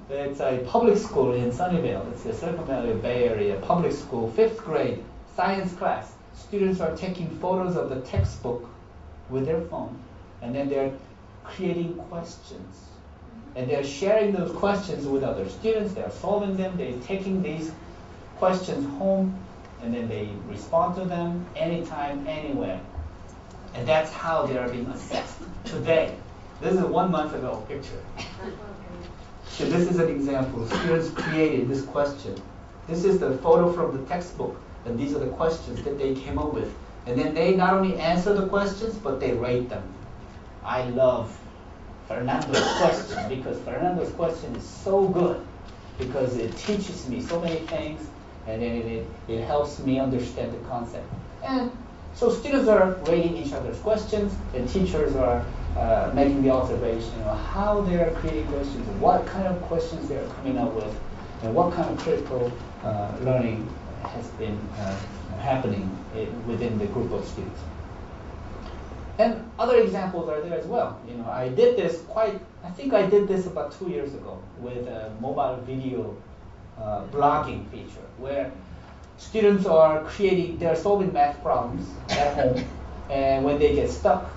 It's a public school in Sunnyvale. It's the Silicon Valley Bay Area public school, 5th grade science class. Students are taking photos of the textbook with their phone, and then they're creating questions. And they're sharing those questions with other students. They're solving them. They're taking these questions home, and then they respond to them anytime, anywhere. And that's how they are being assessed today. This is a 1 month ago picture. So this is an example. Students created this question. This is the photo from the textbook, and these are the questions that they came up with. And then they not only answer the questions, but they rate them. I love Fernando's question, because Fernando's question is so good, because it teaches me so many things, and then it helps me understand the concept. And so students are rating each other's questions, and teachers are making the observation of how they are creating questions, and what kind of questions they are coming up with, and what kind of critical learning has been happening within the group of students. And other examples are there as well. I did this I think I did this about 2 years ago with a mobile video blogging feature, where students they're solving math problems at home, and when they get stuck,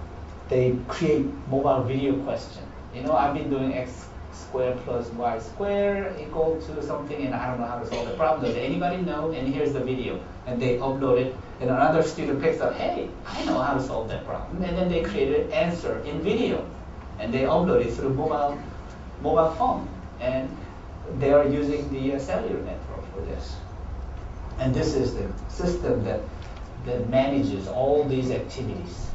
they create mobile video question. I've been doing x squared plus y squared equal to something, and I don't know how to solve the problem. Does anybody know? And here's the video. And they upload it, and another student picks up, hey, I know how to solve that problem. And then they create an answer in video, and they upload it through mobile phone. And they are using the cellular network for this. And this is the system that manages all these activities.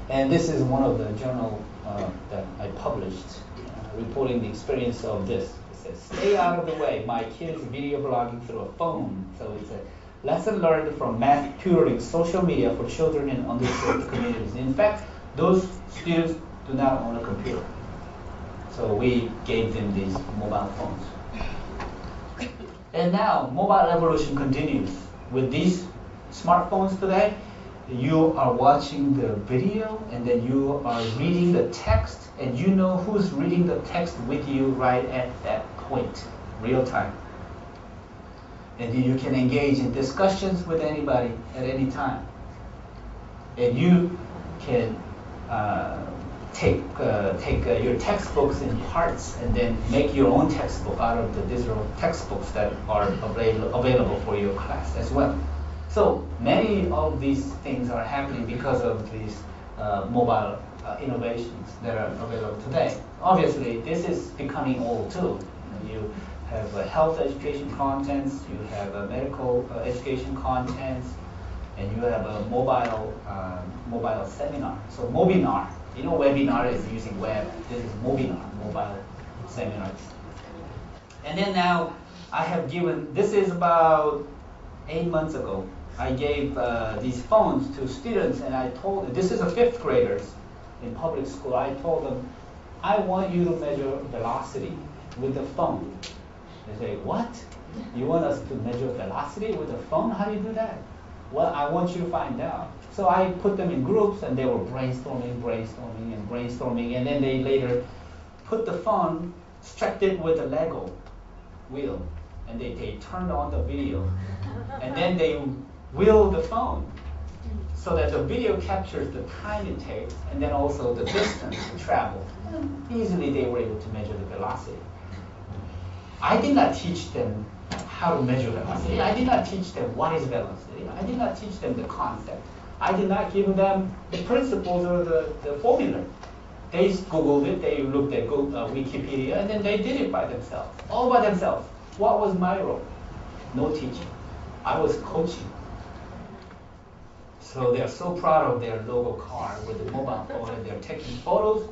And this is one of the journal that I published, reporting the experience of this. It says, stay out of the way, my kids video blogging through a phone. So it's a lesson learned from math tutoring social media for children in underserved communities. In fact, those students do not own a computer. So we gave them these mobile phones. And now, mobile evolution continues. With these smartphones today, you are watching the video, and then you are reading the text, and you know who's reading the text with you right at that point, real time. And you can engage in discussions with anybody at any time. And you can take your textbooks in parts, and then make your own textbook out of the digital textbooks that are available for your class as well. So many of these things are happening because of these mobile innovations that are available today. Obviously, this is becoming old too. You have health education contents, you have medical education contents, and you have a mobile seminar. So Mobinar, webinar is using web. This is Mobinar, mobile seminars. And then now I have given, this is about 8 months ago, I gave these phones to students, and I told them, this is a 5th graders in public school. I told them, I want you to measure velocity with the phone. They say, what? You want us to measure velocity with a phone? How do you do that? Well, I want you to find out. So I put them in groups, and they were brainstorming, and then they later put the phone, strapped it with a Lego wheel, and they turned on the video, and then they wheel the phone so that the video captures the time it takes, and then also the distance to travel. And easily they were able to measure the velocity. I did not teach them how to measure velocity. I did not teach them what is velocity. I did not teach them the concept. I did not give them the principles or the formula. They Googled it, they looked at Wikipedia, and then they did it by themselves, all by themselves. What was my role? No teaching. I was coaching. So they're so proud of their logo car with the mobile phone, and they're taking photos.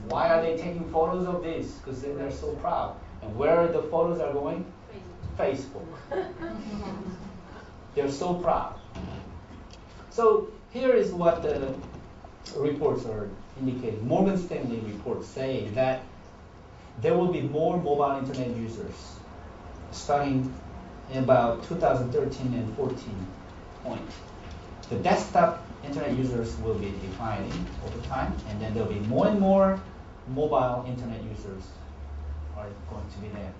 Why are they taking photos of this? Because they're so proud. And where the photos are going? Facebook. They're so proud. So here is what the reports are indicating. Morgan Stanley reports say that there will be more mobile internet users starting in about 2013 and 14 point. The desktop internet users will be declining over time, and then there'll be more and more mobile internet users are going to be there.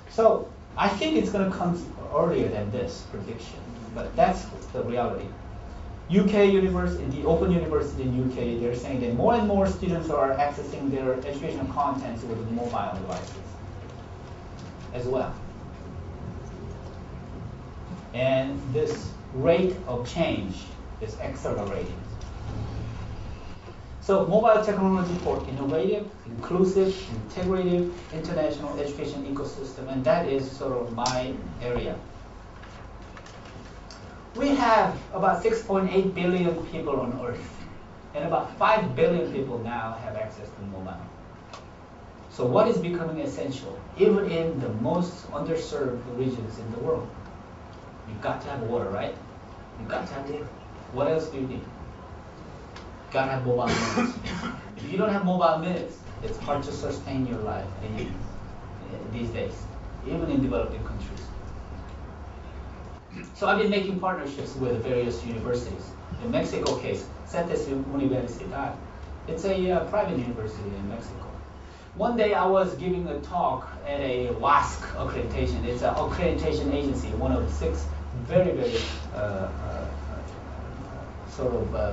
So I think it's going to come earlier than this prediction, but that's the reality. UK university, the Open University in UK, they're saying that more and more students are accessing their educational contents with mobile devices as well. And this rate of change is accelerating. So mobile technology for innovative, inclusive, integrative, international education ecosystem, and that is sort of my area. We have about 6.8 billion people on Earth, and about 5 billion people now have access to mobile. So what is becoming essential, even in the most underserved regions in the world? You've got to have water, right? You've got to have water. What else do you need? You've got to have mobile minutes. If you don't have mobile minutes, it's hard to sustain your life these days, even in developing countries. So I've been making partnerships with various universities. In Mexico case, CETES Universidad, it's a private university in Mexico. One day I was giving a talk at a WASC accreditation. It's an accreditation agency, one of 6 very, very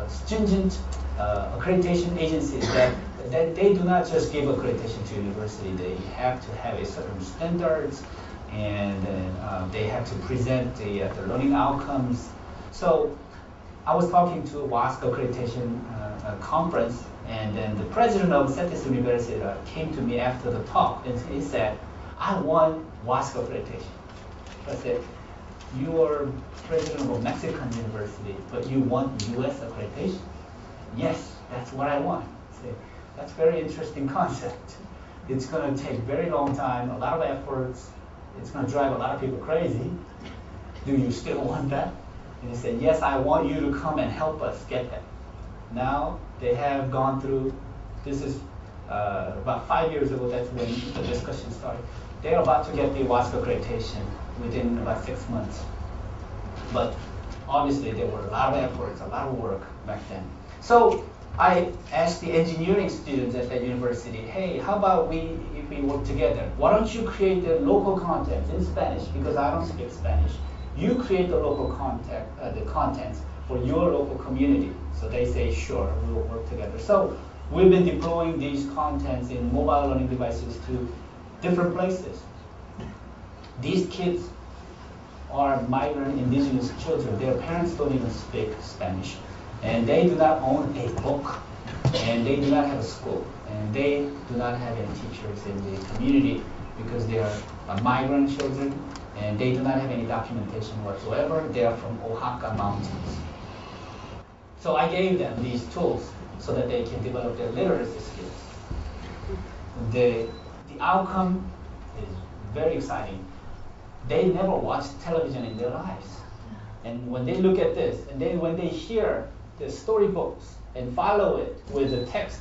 stringent accreditation agencies that they do not just give accreditation to university. They have to have a certain standards, and they have to present the learning outcomes. So I was talking to a WASC accreditation conference, and then the president of CETES Universidad came to me after the talk, and he said, I won WASC accreditation. I said, you are president of a Mexican university, but you won US accreditation? Yes, that's what I want. I said, that's a very interesting concept. It's going to take very long time, a lot of efforts. It's going to drive a lot of people crazy. Do you still want that? And he said, yes, I want you to come and help us get that. Now they have gone through, this is about 5 years ago, that's when the discussion started. They're about to get the WASC accreditation within about 6 months. But obviously there were a lot of efforts, a lot of work back then. So I asked the engineering students at that university, hey, how about if we work together? Why don't you create the local content in Spanish, because I don't speak Spanish. You create the local the contents for your local community. So they say, sure, we will work together. So we've been deploying these contents in mobile learning devices to different places. These kids are migrant indigenous children. Their parents don't even speak Spanish. And they do not own a book. And they do not have a school. And they do not have any teachers in the community because they are migrant children. And they do not have any documentation whatsoever. They are from Oaxaca mountains. So I gave them these tools so that they can develop their literacy skills. The outcome is very exciting. They never watched television in their lives. And when they look at this, and then when they hear the storybooks and follow it with the text,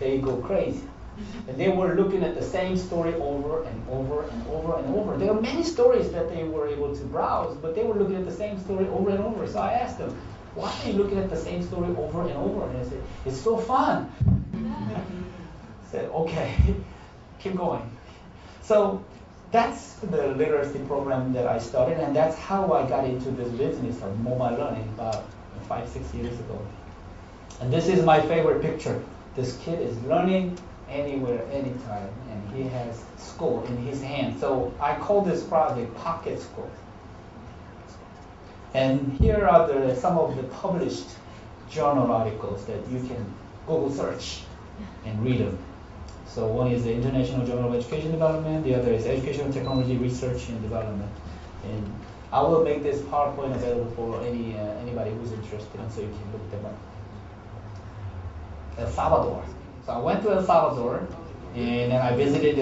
they go crazy. And they were looking at the same story over and over and over and over. There are many stories that they were able to browse, but they were looking at the same story over and over. So I asked them, why are you looking at the same story over and over? And they said, it's so fun. I said, okay, keep going. So that's the literacy program that I started, and that's how I got into this business of mobile learning about 5-6 years ago. And this is my favorite picture. This kid is learning anywhere, anytime, and he has school in his hand. So I call this project Pocket School. And here are some of the published journal articles that you can Google search and read them. So one is the International Journal of Education Development, the other is Educational Technology Research and Development. And I will make this PowerPoint available for anybody who's interested, and so you can look them up. El Salvador. So I went to El Salvador, and then I visited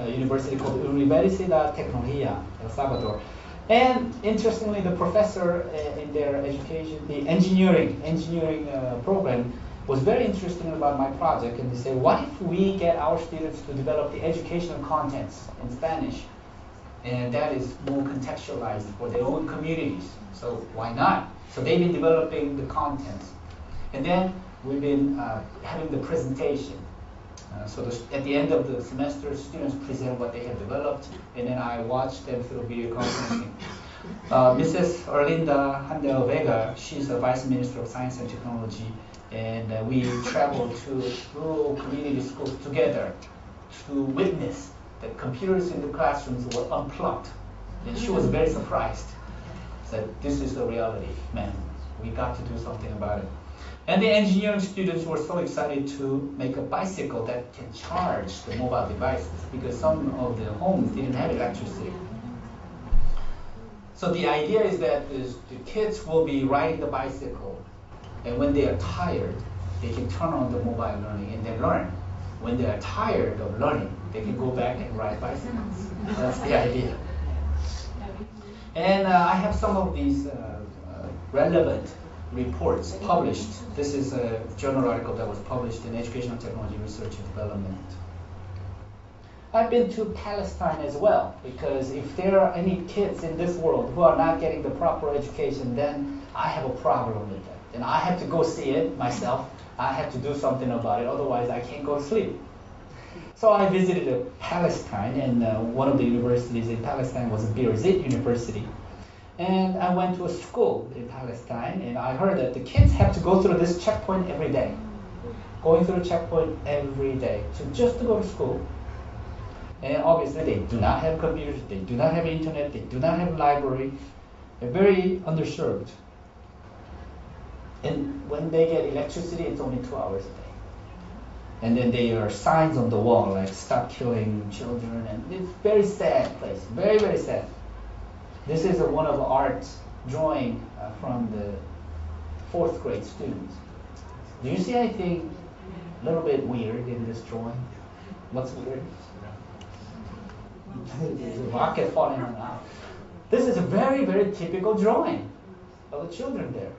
a university called Universidad Tecnología, El Salvador. And interestingly, the professor in their education, the engineering program, was very interested about my project, and they said, what if we get our students to develop the educational contents in Spanish? And that is more contextualized for their own communities. So why not? So they've been developing the contents. And then we've been having the presentation. At the end of the semester, students present what they have developed, and then I watch them through video conferencing. Mrs. Erlinda Handel Vega, she's the Vice Minister of Science and Technology, and we traveled to rural community schools together to witness that computers in the classrooms were unplugged. And she was very surprised. Said, this is the reality, man. We got to do something about it. And the engineering students were so excited to make a bicycle that can charge the mobile devices because some of the homes didn't have electricity. So the idea is that the kids will be riding the bicycle, and when they are tired, they can turn on the mobile learning and then learn. When they are tired of learning, they can go back and ride bicycles. That's the idea. And I have some of these relevant reports published. This is a journal article that was published in Educational Technology Research and Development. I've been to Palestine as well, because if there are any kids in this world who are not getting the proper education, then I have a problem with that. And I have to go see it myself. I have to do something about it, otherwise I can't go to sleep. So I visited Palestine, and one of the universities in Palestine was Birzeit University. And I went to a school in Palestine, and I heard that the kids have to go through this checkpoint every day. Going through a checkpoint every day just to go to school. And obviously they do not have computers, they do not have internet, they do not have library. They're very underserved. And when they get electricity, it's only 2 hours a day. And then there are signs on the wall like stop killing children, and it's a very sad place, very, very sad. This is one of the art drawing from the 4th grade students. Do you see anything a little bit weird in this drawing? What's weird? There's a rocket falling on out. This is a very, very typical drawing of the children there.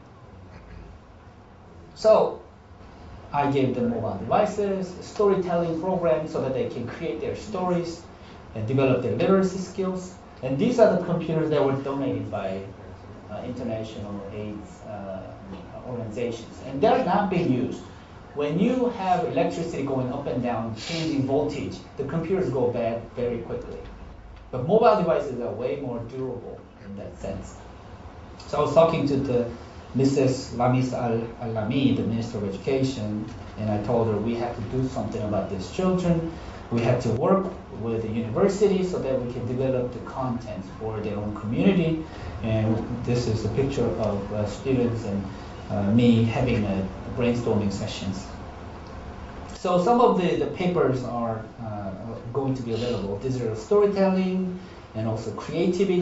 So I gave them mobile devices, a storytelling program so that they can create their stories and develop their literacy skills. And these are the computers that were donated by international AIDS organizations. And they're not being used. When you have electricity going up and down, changing voltage, the computers go bad very quickly. But mobile devices are way more durable in that sense. So I was talking to the Mrs. Lamis Al-Lami, the Minister of Education, and I told her we have to do something about these children. We have to work with the university so that we can develop the content for their own community. And this is a picture of students and me having brainstorming sessions. So some of the papers are going to be available. Digital storytelling and also creativity.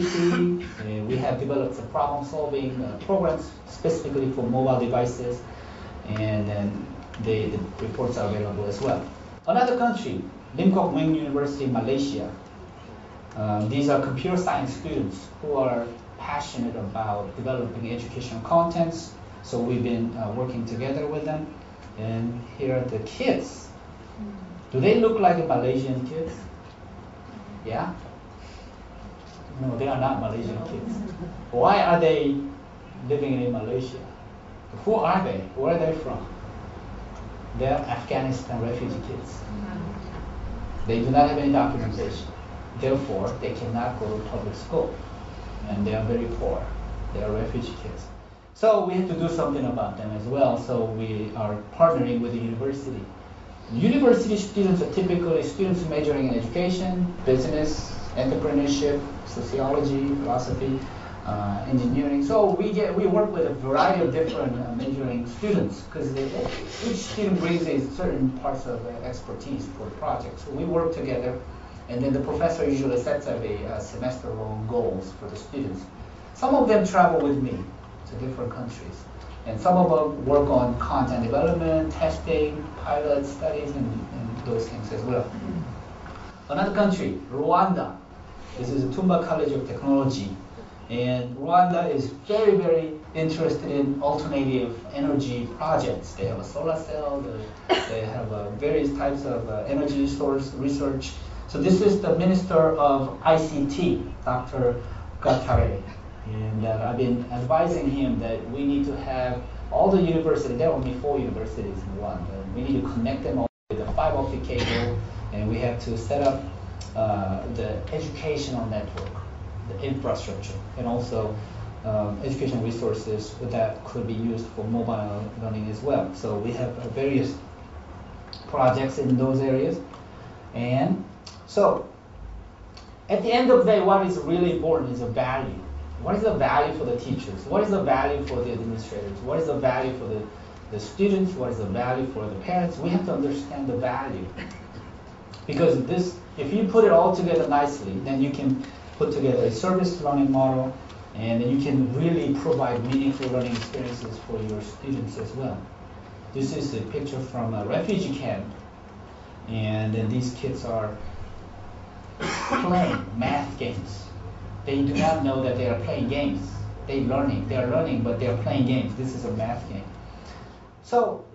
We have developed some problem-solving programs specifically for mobile devices, and then the reports are available as well. Another country, Lim Kok Meng University in Malaysia. These are computer science students who are passionate about developing educational contents. So we've been working together with them. And here are the kids. Do they look like Malaysian kids? Yeah? No, they are not Malaysian kids. Why are they living in Malaysia? Who are they? Where are they from? They're Afghanistan refugee kids. They do not have any documentation. Therefore, they cannot go to public school. And they are very poor. They are refugee kids. So we have to do something about them as well. So we are partnering with the university. University students are typically students majoring in education, business, entrepreneurship, sociology, philosophy, engineering. So we work with a variety of different majoring students because each student brings a certain parts of expertise for the project. So we work together, and then the professor usually sets up a semester-long goals for the students. Some of them travel with me to different countries, and some of them work on content development, testing, pilot studies, and those things as well. Another country, Rwanda. This is the Tumba College of Technology. And Rwanda is very, very interested in alternative energy projects. They have a solar cell, they have various types of energy source research. So this is the Minister of ICT, Dr. Gatare. And I've been advising him that we need to have all the universities, there are only 4 universities in Rwanda. We need to connect them all. with a fiber optic cable, and we have to set up the educational network, the infrastructure, and also educational resources that could be used for mobile learning as well. So we have various projects in those areas. And so at the end of the day, what is really important is the value. What is the value for the teachers? What is the value for the administrators? What is the value for the students? What is the value for the parents? We have to understand the value. Because this, if you put it all together nicely, then you can put together a service learning model, and then you can really provide meaningful learning experiences for your students as well. This is a picture from a refugee camp, and then these kids are playing math games. They do not know that they are playing games. They are learning, but they are playing games. This is a math game. So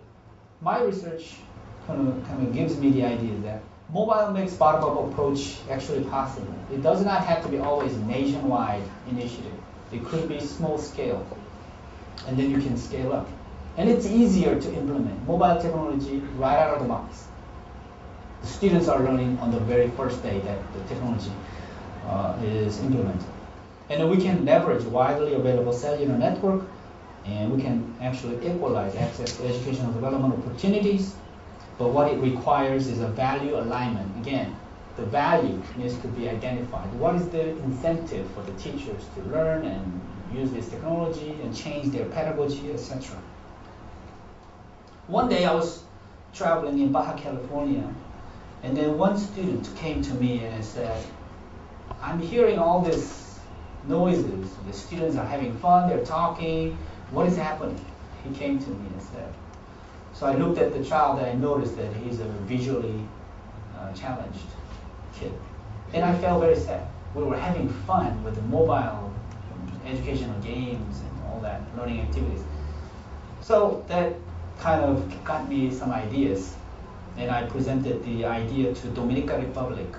my research kind of gives me the idea that mobile makes bottom-up approach actually possible. It does not have to be always nationwide initiative. It could be small scale, and then you can scale up. And it's easier to implement mobile technology right out of the box. The students are learning on the very first day that the technology is implemented. And then we can leverage widely available cellular network, and we can actually equalize access to educational development opportunities. But what it requires is a value alignment. Again, the value needs to be identified. What is the incentive for the teachers to learn and use this technology and change their pedagogy, etc. One day I was traveling in Baja California, and then one student came to me and said, I'm hearing all these noises. The students are having fun, they're talking. What is happening? He came to me and said. So I looked at the child and I noticed that he's a visually challenged kid. And I felt very sad. We were having fun with the mobile educational games and all that learning activities. So that kind of got me some ideas. And I presented the idea to Dominican Republic,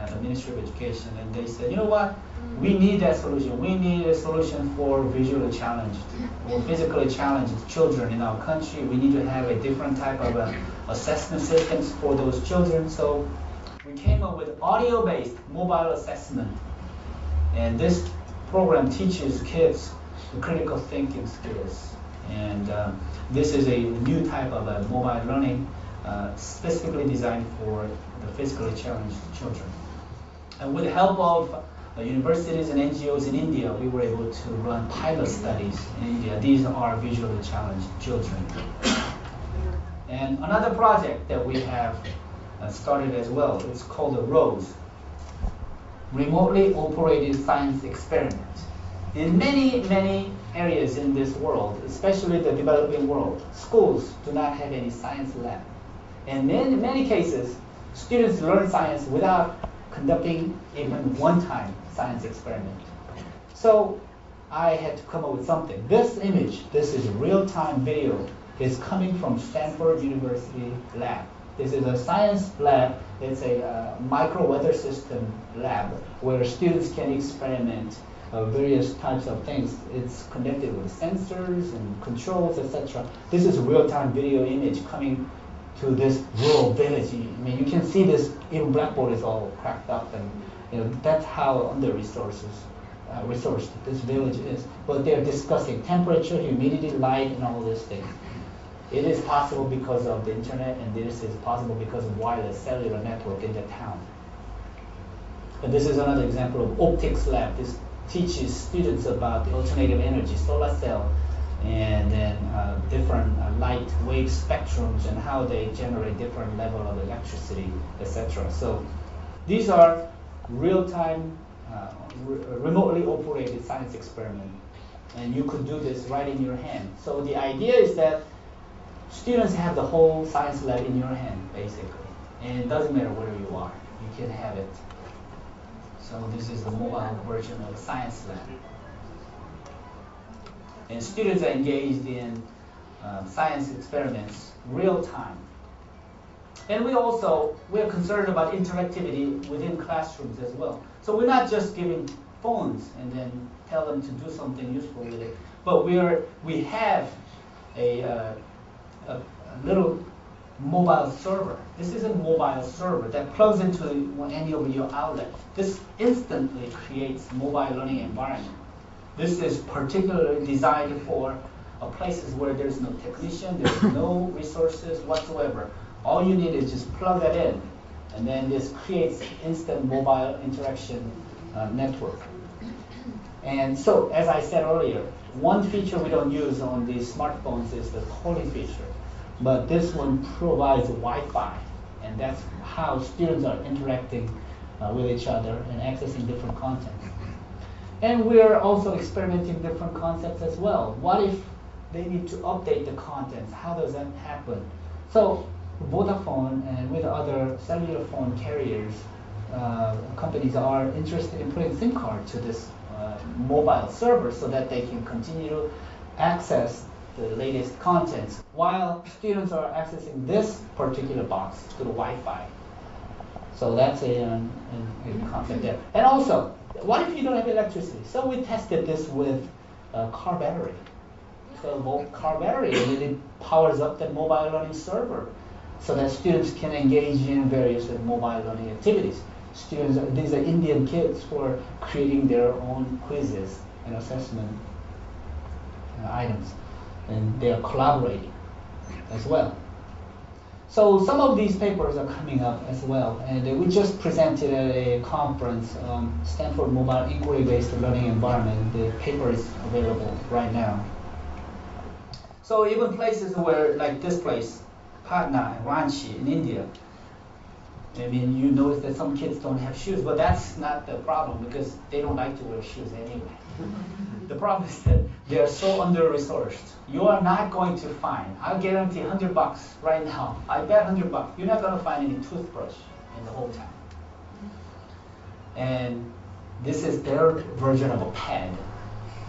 the Ministry of Education, and they said, you know what? We need that solution. We need a solution for visually challenged or physically challenged children in our country. We need to have a different type of assessment systems for those children. So we came up with audio-based mobile assessment. And this program teaches kids the critical thinking skills. And this is a new type of mobile learning specifically designed for the physically challenged children. And with the help of universities and NGOs in India, we were able to run pilot studies in India. These are visually challenged children. And another project that we have started as well, it's called the ROSE, Remotely Operated Science Experiment. In many areas in this world, especially the developing world, schools do not have any science lab. And in many cases, students learn science without conducting even one-time science experiment. So I had to come up with something. This image, this is real-time video, is coming from Stanford University lab. This is a science lab. It's a micro weather system lab where students can experiment various types of things. It's connected with sensors and controls, etc. This is real-time video image coming to this rural village. I mean, you can see this, even Blackboard is all cracked up, and that's how under-resourced this village is. But they're discussing temperature, humidity, light, and all these things. It is possible because of the internet, and this is possible because of wireless cellular network in the town. And this is another example of optics lab. This teaches students about the alternative energy, solar cell, and then different light wave spectrums and how they generate different level of electricity, etc. So these are real-time, remotely operated science experiment, and you could do this right in your hand. So the idea is that students have the whole science lab in your hand, basically, and it doesn't matter where you are, you can have it. So this is the mobile version of a science lab. And students are engaged in science experiments real time. And we're concerned about interactivity within classrooms as well. So we're not just giving phones and then tell them to do something useful with it, but we have a little mobile server. This is a mobile server that plugs into any of your outlet. This instantly creates mobile learning environment. This is particularly designed for places where there's no technician, there's no resources whatsoever. All you need is just plug that in, and then this creates instant mobile interaction network. And so, as I said earlier, one feature we don't use on these smartphones is the calling feature. But this one provides Wi-Fi, and that's how students are interacting with each other and accessing different content. And we're also experimenting different concepts as well. What if they need to update the contents? How does that happen? So Vodafone and with other cellular phone carriers, companies are interested in putting SIM card to this mobile server so that they can continue to access the latest contents while students are accessing this particular box through Wi-Fi. So that's a concept there. And also, what if you don't have electricity? So we tested this with a car battery. So car battery, and it powers up the mobile learning server so that students can engage in various mobile learning activities. Students, these are Indian kids who are creating their own quizzes and assessment items, and they are collaborating as well. So some of these papers are coming up as well, and we just presented at a conference, Stanford Mobile Inquiry-Based Learning Environment. The paper is available right now. So even places where, like this place, Patna, Ranchi in India, I mean, you notice that some kids don't have shoes, but that's not the problem because they don't like to wear shoes anyway. The problem is that they are so under-resourced. You are not going to find, I guarantee $100 right now, I bet $100, you're not going to find any toothbrush in the whole town. And this is their version of a pen,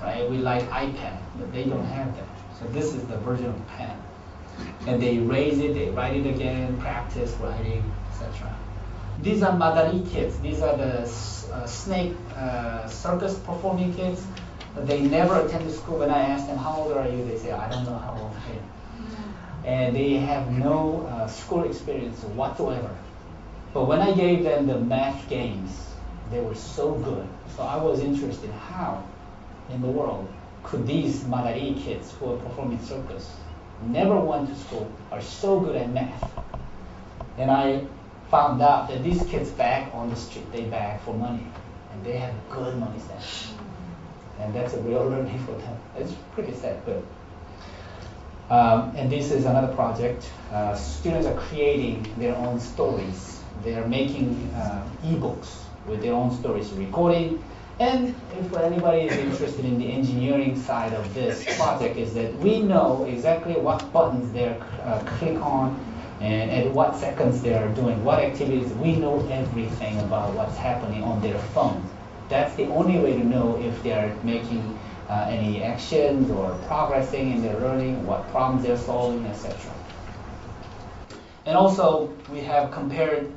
right? We like iPad, but they don't have that. So this is the version of a pen. And they erase it, they write it again, practice writing, etc. These are Madari kids. These are the snake circus performing kids. They never attended school. When I asked them, how old are you? They say, I don't know how old I am. And they have no school experience whatsoever. But when I gave them the math games, they were so good. So I was interested, how in the world could these Madari kids who are performing circus, never went to school, are so good at math? And I found out that these kids beg on the street, they beg for money, and they have good money sense. And that's a real learning for them. It's pretty sad, but. And this is another project. Students are creating their own stories. They are making e-books with their own stories, recording. And if anybody is interested in the engineering side of this project, is that we know exactly what buttons they're click on and at what seconds they're doing what activities. We know everything about what's happening on their phones. That's the only way to know if they're making any actions or progressing in their learning, what problems they're solving, etc. And also, we have compared,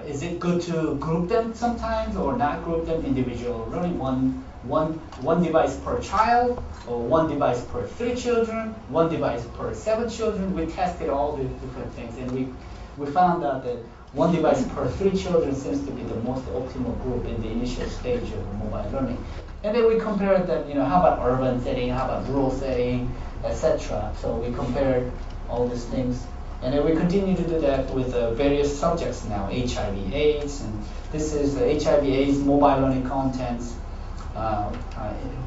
is it good to group them sometimes or not group them individual learning? One device per child, or one device per 3 children, one device per 7 children. We tested all the different things, and we found out that one device per 3 children seems to be the most optimal group in the initial stage of mobile learning. And then we compared them, how about urban setting, how about rural setting, etc. So we compared all these things. And then we continue to do that with various subjects now, HIV/AIDS, and this is HIV/AIDS mobile learning contents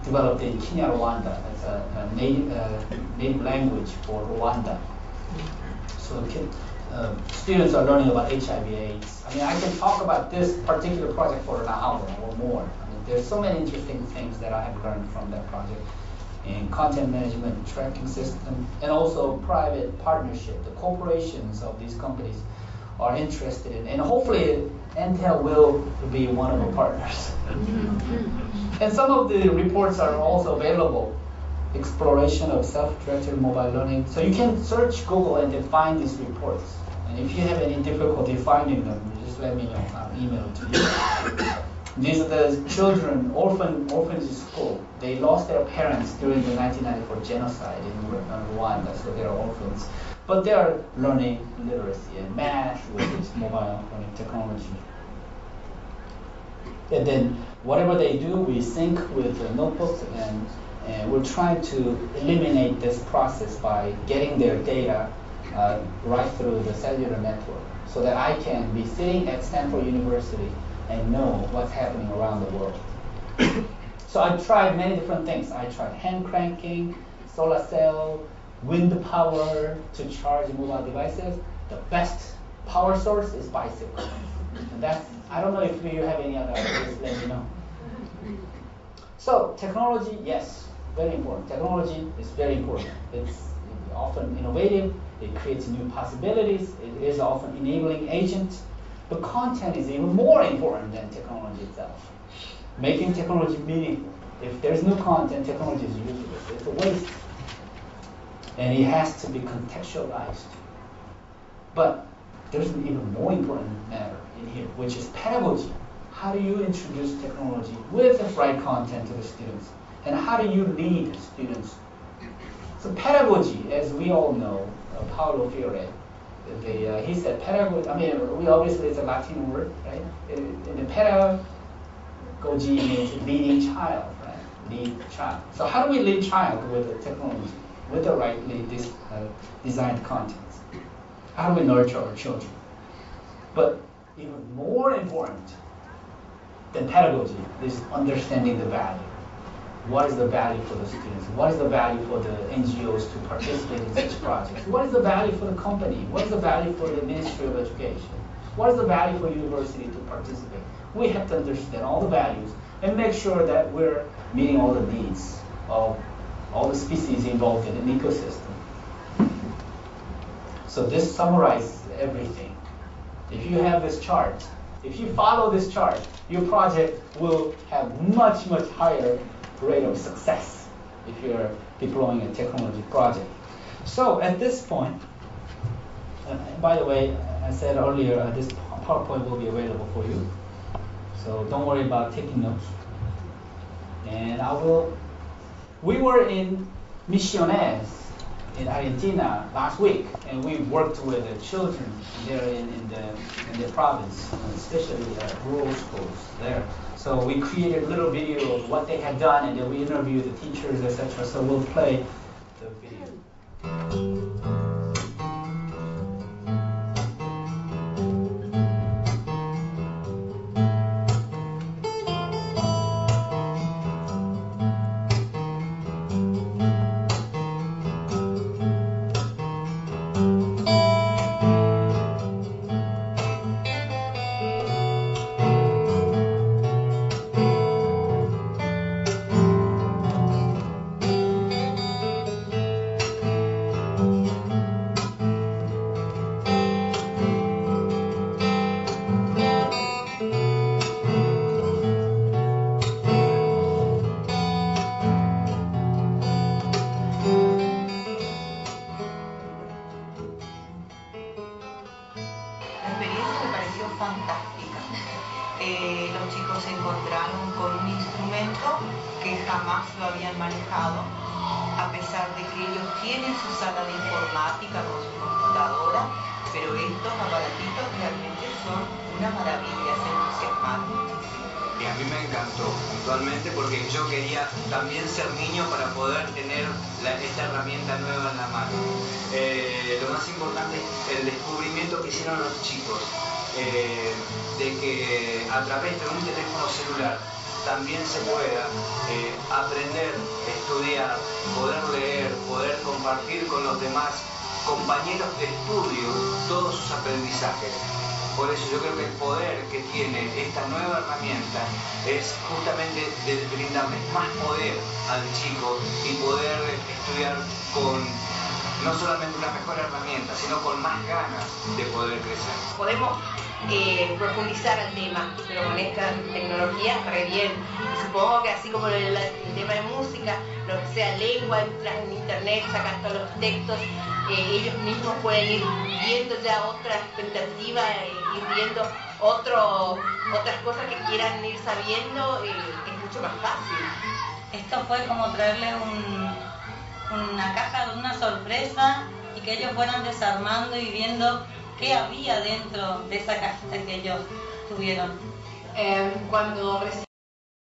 developed in Kenya, Rwanda. It's a native language for Rwanda. So students are learning about HIV/AIDS. I mean, I can talk about this particular project for an hour or more. I mean, there's so many interesting things that I have learned from that project. In content management, tracking system, and also private partnership. The corporations of these companies are interested in, and hopefully Intel will be one of the partners. And some of the reports are also available. Exploration of self-directed mobile learning. So you can search Google and then find these reports. And if you have any difficulty finding them, just let me know. I'll email it to you. These are the children, orphanage school. They lost their parents during the 1994 genocide in Rwanda, so they're orphans. But they are learning literacy and math with this mobile learning technology. And then whatever they do, we sync with the notebooks, and we're trying to eliminate this process by getting their data right through the cellular network, so that I can be sitting at Stanford University and know what's happening around the world. So I tried many different things. I tried hand cranking, solar cell, wind power to charge mobile devices. The best power source is bicycle. And that's, I don't know if you have any other ideas, let me know. So technology, yes, very important. Technology is very important. It's often innovative. It creates new possibilities. It is often enabling agent. But content is even more important than technology itself. Making technology meaningful. If there's no content, technology is useless. It's a waste. And it has to be contextualized. But there's an even more important matter in here, which is pedagogy. How do you introduce technology with the right content to the students? And how do you lead students? So pedagogy, as we all know, Paulo Freire, he said pedagogy, I mean, we obviously, it's a Latin word, right? In the pedagogy means leading child, right? Lead child. So how do we lead child with the technology, with the rightly designed contents? How do we nurture our children? But even more important than pedagogy is understanding the value. What is the value for the students? What is the value for the NGOs to participate in such projects? What is the value for the company? What is the value for the Ministry of Education? What is the value for university to participate? We have to understand all the values and make sure that we're meeting all the needs of all the species involved in an ecosystem. So this summarizes everything. If you have this chart, if you follow this chart, your project will have much, much higher rate of success if you're deploying a technology project. So at this point, by the way, I said earlier, this PowerPoint will be available for you. So don't worry about taking notes. And we were in Misiones in Argentina last week, and we worked with the children there in the province, especially rural schools there. So we created a little video of what they had done, and then we interviewed the teachers, etc. So we'll play the video. Los chicos se encontraron con un instrumento que jamás lo habían manejado, a pesar de que ellos tienen su sala de informática con su computadora, pero estos aparatitos realmente son una maravilla, se entusiasmaron muchísimo. Y a mí me encantó puntualmente porque yo quería también ser niño para poder tener esta herramienta nueva en la mano. Lo más importante es el descubrimiento que hicieron los chicos, de que a través de un teléfono celular también se pueda aprender, estudiar, poder leer, poder compartir con los demás compañeros de estudio todos sus aprendizajes. Por eso yo creo que el poder que tiene esta nueva herramienta es justamente de brindarle más poder al chico y poder estudiar con no solamente una mejor herramienta, sino con más ganas de poder crecer. Podemos profundizar el tema, pero con esta tecnología re bien. Y supongo que así como el tema de música, lo que sea lengua, entras en internet, sacas todos los textos, ellos mismos pueden ir viendo ya otra expectativa, ir viendo otras cosas que quieran ir sabiendo, es mucho más fácil. Esto fue como traerle una caja de una sorpresa y que ellos fueran desarmando y viendo qué había dentro de esa cajita que ellos tuvieron. Cuando recién